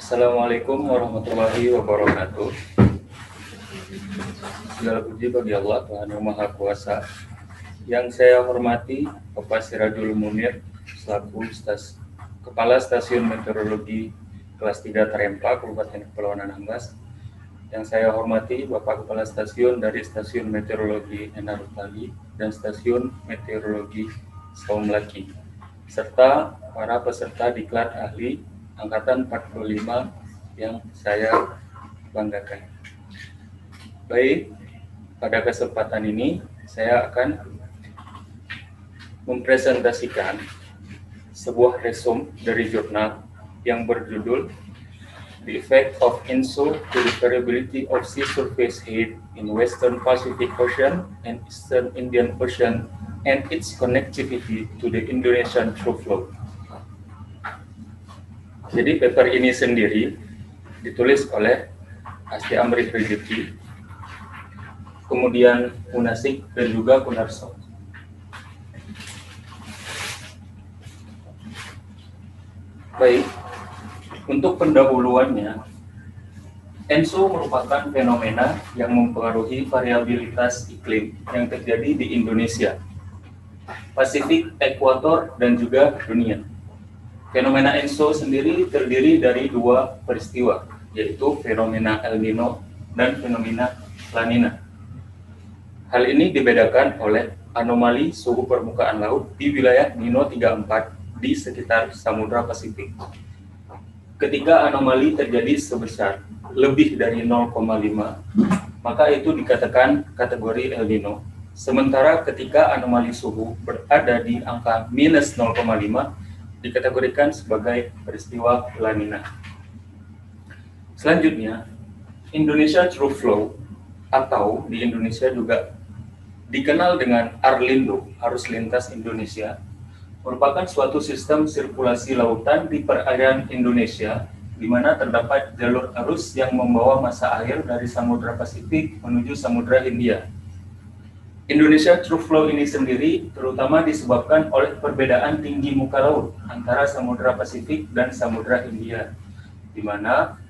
Assalamualaikum warahmatullahi wabarakatuh. Segala puji bagi Allah Tuhan Yang Maha Kuasa. Yang saya hormati Bapak Sirajul Munir selaku Kepala Stasiun Meteorologi kelas 3 Tarempa, Kabupaten Kepulauan Anambas. Yang saya hormati Bapak Kepala Stasiun dari Stasiun Meteorologi Enarutali dan Stasiun Meteorologi Saumlaki, serta para peserta diklat ahli Angkatan 45 yang saya banggakan. Baik, pada kesempatan ini saya akan mempresentasikan sebuah resume dari jurnal yang berjudul The Effect of ENSO to the Variability of Sea Surface Height in Western Pacific Ocean and Eastern Indian Ocean and its connectivity to the Indonesian Trough Flow. Jadi paper ini sendiri ditulis oleh Asti Amrik Rezeki, kemudian Munasik dan juga Kunarso. Baik, untuk pendahuluannya, ENSO merupakan fenomena yang mempengaruhi variabilitas iklim yang terjadi di Indonesia, Pasifik, Ekuator, dan juga dunia. Fenomena ENSO sendiri terdiri dari dua peristiwa, yaitu fenomena El Nino dan fenomena La Nina. Hal ini dibedakan oleh anomali suhu permukaan laut di wilayah Nino 34 di sekitar Samudra Pasifik. Ketika anomali terjadi sebesar lebih dari 0,5, maka itu dikatakan kategori El Nino. Sementara ketika anomali suhu berada di angka minus 0,5, dikategorikan sebagai peristiwa La Nina. Selanjutnya, Indonesia Trough Flow atau di Indonesia juga dikenal dengan Arlindo, arus lintas Indonesia, merupakan suatu sistem sirkulasi lautan di perairan Indonesia di mana terdapat jalur arus yang membawa massa air dari Samudra Pasifik menuju Samudra Hindia. Indonesia Trough Flow ini sendiri terutama disebabkan oleh perbedaan tinggi muka laut antara Samudra Pasifik dan Samudra Hindia, di mana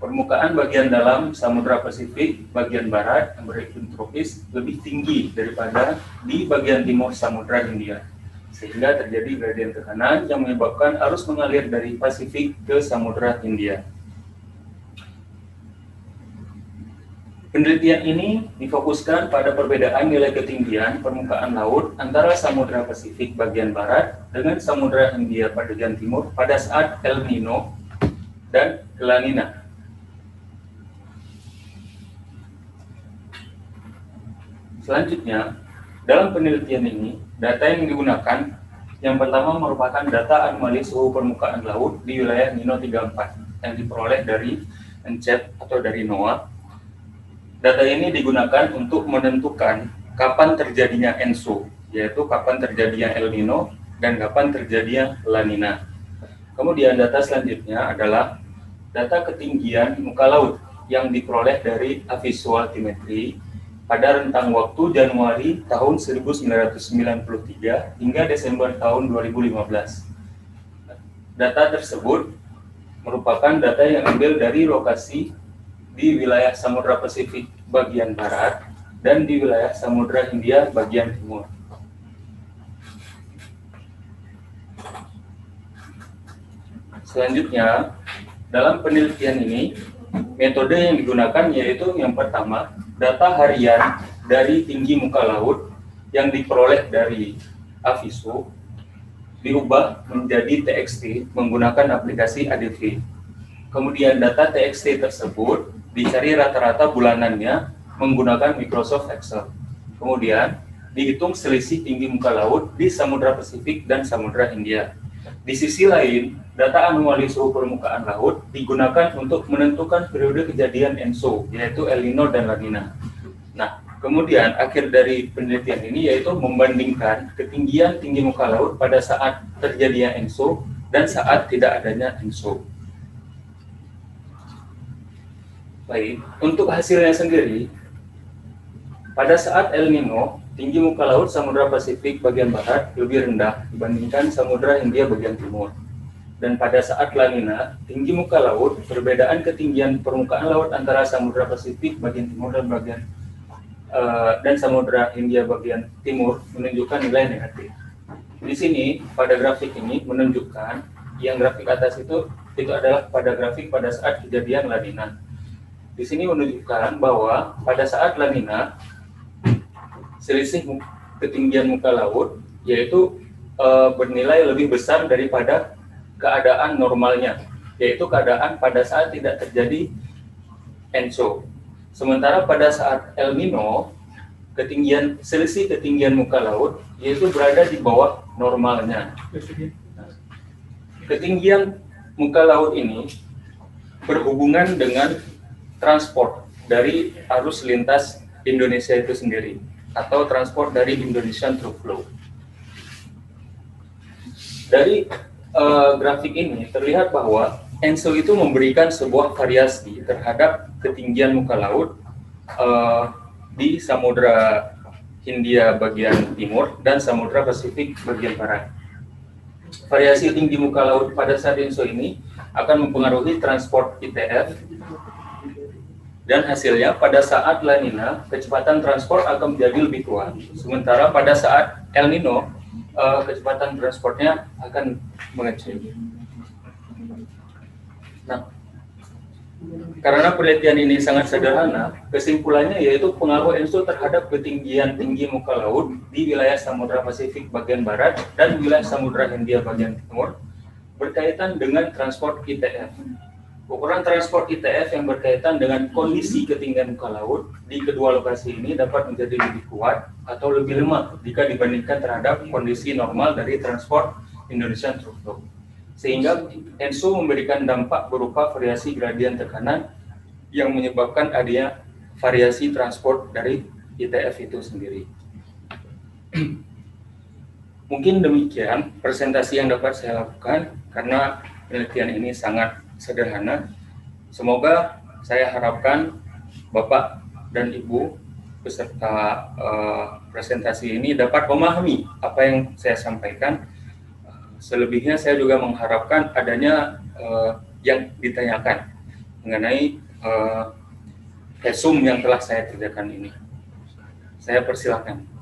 permukaan bagian dalam Samudra Pasifik bagian barat yang beriklim tropis lebih tinggi daripada di bagian timur Samudra Hindia, sehingga terjadi gradien tekanan yang menyebabkan arus mengalir dari Pasifik ke Samudra Hindia. Penelitian ini difokuskan pada perbedaan nilai ketinggian permukaan laut antara Samudra Pasifik bagian barat dengan Samudra Hindia bagian timur pada saat El Nino dan La Nina. Selanjutnya, dalam penelitian ini, data yang digunakan yang pertama merupakan data anomali suhu permukaan laut di wilayah Nino 34 yang diperoleh dari ENCET atau dari NOAA. Data ini digunakan untuk menentukan kapan terjadinya ENSO, yaitu kapan terjadinya El Nino dan kapan terjadinya La Nina. Kemudian data selanjutnya adalah data ketinggian muka laut yang diperoleh dari avisual altimetry pada rentang waktu Januari tahun 1993 hingga Desember tahun 2015. Data tersebut merupakan data yang diambil dari lokasi di wilayah Samudra Pasifik bagian barat dan di wilayah Samudra Hindia bagian timur. Selanjutnya, dalam penelitian ini, metode yang digunakan yaitu yang pertama, data harian dari tinggi muka laut yang diperoleh dari Aviso diubah menjadi TXT menggunakan aplikasi ADV. Kemudian data TXT tersebut dicari rata-rata bulanannya menggunakan Microsoft Excel. Kemudian dihitung selisih tinggi muka laut di Samudra Pasifik dan Samudra Hindia. Di sisi lain, data anomali suhu permukaan laut digunakan untuk menentukan periode kejadian ENSO, yaitu El Nino dan La Nina. Nah, kemudian akhir dari penelitian ini yaitu membandingkan ketinggian tinggi muka laut pada saat terjadinya ENSO dan saat tidak adanya ENSO. Baik, untuk hasilnya sendiri, pada saat El Nino, tinggi muka laut Samudra Pasifik bagian barat lebih rendah dibandingkan Samudra Hindia bagian timur. dan pada saat La Nina, tinggi muka laut, perbedaan ketinggian permukaan laut antara Samudra Pasifik bagian timur dan Samudra Hindia bagian timur menunjukkan nilai negatif. Di sini pada grafik ini menunjukkan yang grafik atas itu adalah pada grafik pada saat kejadian La Nina. Di sini menunjukkan bahwa pada saat La Nina selisih ketinggian muka laut yaitu bernilai lebih besar daripada keadaan normalnya, yaitu keadaan pada saat tidak terjadi ENSO. Sementara pada saat El Nino, selisih ketinggian muka laut yaitu berada di bawah normalnya. Ketinggian muka laut ini berhubungan dengan transport dari arus lintas Indonesia itu sendiri, atau transport dari Indonesian Through Flow. Dari grafik ini terlihat bahwa ENSO itu memberikan sebuah variasi terhadap ketinggian muka laut di Samudra Hindia bagian timur dan Samudra Pasifik bagian barat. Variasi tinggi muka laut pada saat ENSO ini akan mempengaruhi transport ITF, dan hasilnya pada saat La Nina kecepatan transport akan menjadi lebih kuat, sementara pada saat El Nino kecepatan transportnya akan mengecil. Nah, karena penelitian ini sangat sederhana, kesimpulannya yaitu pengaruh ENSO terhadap ketinggian tinggi muka laut di wilayah Samudra Pasifik bagian barat dan wilayah Samudra Hindia bagian timur berkaitan dengan transport ITF. Ukuran transport ITF yang berkaitan dengan kondisi ketinggian muka laut di kedua lokasi ini dapat menjadi lebih kuat atau lebih lemah jika dibandingkan terhadap kondisi normal dari transport Indonesian Through Flow. Sehingga ENSO memberikan dampak berupa variasi gradien tekanan yang menyebabkan adanya variasi transport dari ITF itu sendiri. Mungkin demikian presentasi yang dapat saya lakukan karena penelitian ini sangat sederhana. Semoga saya harapkan Bapak dan Ibu peserta presentasi ini dapat memahami apa yang saya sampaikan. Selebihnya saya juga mengharapkan adanya yang ditanyakan mengenai resume yang telah saya kerjakan ini. Saya persilakan.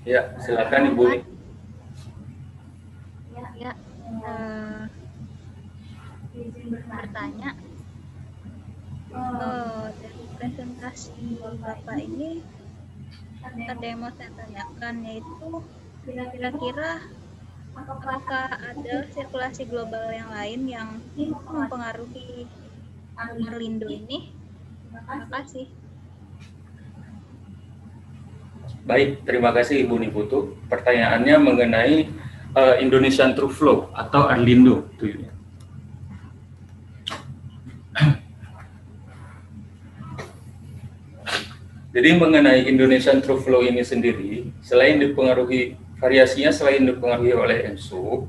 Ya, silakan Ibu. Ya, izin bertanya. Dari presentasi Bapak ini ada yang mau saya tanyakan, yaitu kira-kira apakah ada sirkulasi global yang lain yang mempengaruhi Arlindo ini? Terima kasih. Baik, terima kasih Ibu Niputu. Pertanyaannya mengenai Indonesian Through Flow atau Arlindo. Jadi mengenai Indonesian Through Flow ini sendiri, selain dipengaruhi oleh ENSO,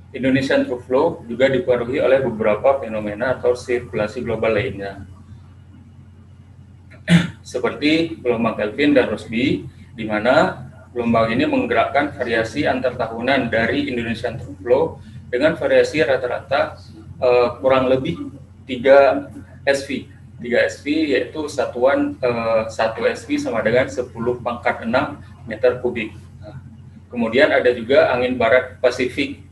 Indonesian Through Flow juga dipengaruhi oleh beberapa fenomena atau sirkulasi global lainnya, seperti gelombang Kelvin dan Rossby, di mana gelombang ini menggerakkan variasi antar tahunan dari Indonesian Through Flow dengan variasi rata-rata kurang lebih 3 SV. 3 SV yaitu satuan 1 SV sama dengan 10⁻⁶ meter kubik. Nah, kemudian ada juga angin barat Pasifik,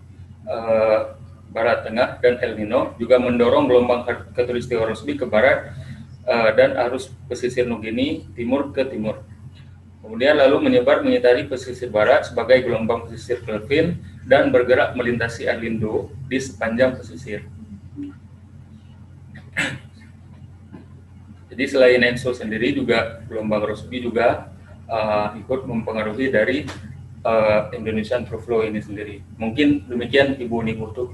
barat tengah dan El Nino juga mendorong gelombang khatulistiwa Rossby ke barat dan arus pesisir Nugini timur ke timur. Kemudian lalu menyebar mengitari pesisir barat sebagai gelombang pesisir Kelvin dan bergerak melintasi Arlindo di sepanjang pesisir. Jadi selain ENSO sendiri juga gelombang Rossby juga ikut mempengaruhi dari Indonesian Through Flow ini sendiri. Mungkin demikian Ibu Niputu.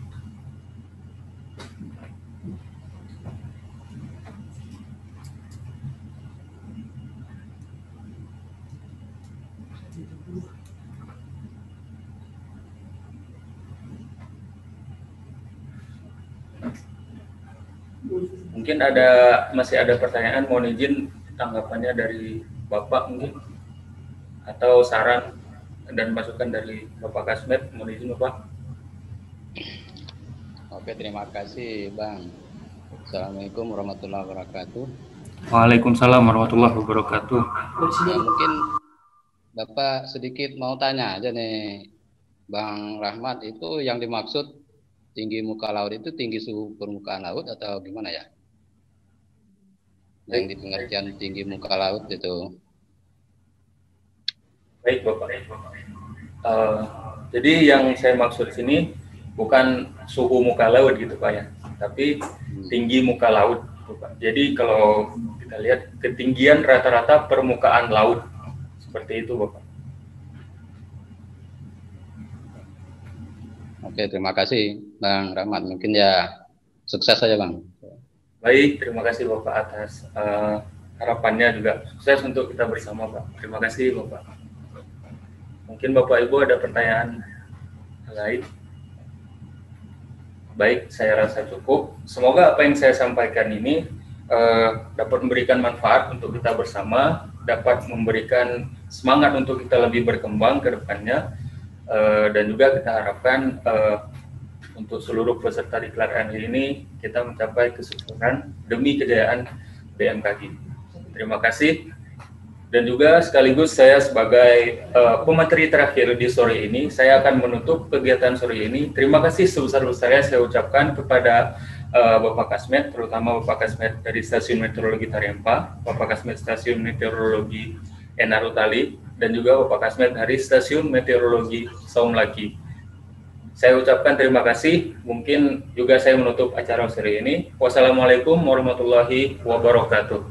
Mungkin masih ada pertanyaan, mohon izin tanggapannya dari Bapak mungkin, atau saran dan masukan dari Bapak Kasmet, mohon izin Bapak. Oke, terima kasih Bang. Assalamualaikum warahmatullahi wabarakatuh. Waalaikumsalam warahmatullahi wabarakatuh. Mungkin Bapak sedikit mau tanya aja nih, Bang Rahmat, itu yang dimaksud tinggi muka laut itu tinggi suhu permukaan laut atau gimana ya? Yang di pengertian tinggi muka laut itu. Baik Bapak. Jadi yang saya maksud sini bukan suhu muka laut gitu Pak ya, tapi tinggi muka laut. Pak. Jadi kalau kita lihat ketinggian rata-rata permukaan laut, seperti itu Bapak. Oke, terima kasih Bang Rahmat. Mungkin ya sukses saja Bang. Baik, terima kasih Bapak atas harapannya, juga sukses untuk kita bersama Pak. Terima kasih Bapak. Mungkin Bapak Ibu ada pertanyaan lain? Baik, saya rasa cukup. Semoga apa yang saya sampaikan ini dapat memberikan manfaat untuk kita bersama, dapat memberikan semangat untuk kita lebih berkembang ke depannya, dan juga kita harapkan untuk seluruh peserta diklat ini kita mencapai kesuksesan demi kejayaan BMKG. Terima kasih. Dan juga sekaligus saya sebagai pemateri terakhir di sore ini, saya akan menutup kegiatan sore ini. Terima kasih sebesar-besarnya saya ucapkan kepada Bapak Kasmet, terutama Bapak Kasmet dari Stasiun Meteorologi Tarempa, Bapak Kasmet Stasiun Meteorologi Enarutali, dan juga Bapak Kasmet dari Stasiun Meteorologi Saumlaki. Saya ucapkan terima kasih. Mungkin juga saya menutup acara sore ini. Wassalamualaikum warahmatullahi wabarakatuh.